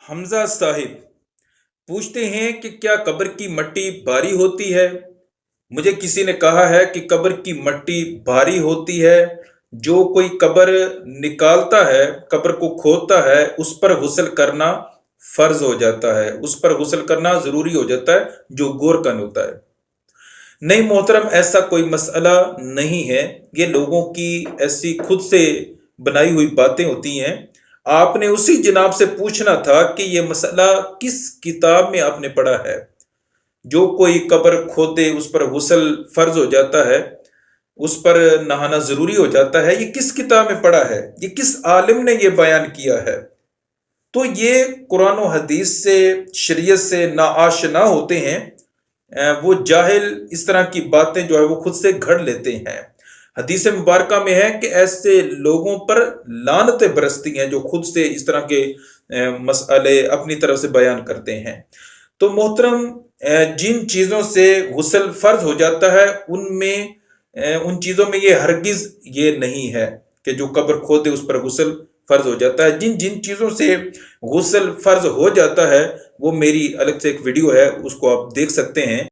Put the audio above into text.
हमजा साहिब पूछते हैं कि क्या कब्र की मिट्टी भारी होती है। मुझे किसी ने कहा है कि कब्र की मिट्टी भारी होती है। जो कोई कब्र निकालता है, कब्र को खोदता है, उस पर गुस्ल करना फर्ज हो जाता है, उस पर गुस्ल करना जरूरी हो जाता है, जो गोरकन होता है। नहीं मोहतरम, ऐसा कोई मसला नहीं है। ये लोगों की ऐसी खुद से बनाई हुई बातें होती हैं। आपने उसी जनाब से पूछना था कि ये मसला किस किताब में आपने पढ़ा है। जो कोई कब्र खोदे उस पर गुस्ल फर्ज हो जाता है, उस पर नहाना जरूरी हो जाता है, ये किस किताब में पढ़ा है, ये किस आलिम ने ये बयान किया है। तो ये कुरान और हदीस से, शरीयत से नाआशना होते हैं। वो जाहिल इस तरह की बातें जो है वो खुद से घड़ लेते हैं। हदीस मुबारका में है कि ऐसे लोगों पर लानतें बरसती हैं जो खुद से इस तरह के मसले अपनी तरफ से बयान करते हैं। तो मोहतरम, जिन चीज़ों से गुस्ल फर्ज हो जाता है उनमें उन चीज़ों में ये हरगिज ये नहीं है कि जो कब्र खोदे उस पर गुस्ल फर्ज हो जाता है। जिन जिन चीज़ों से गुस्ल फर्ज हो जाता है वो मेरी अलग से एक वीडियो है, उसको आप देख सकते हैं।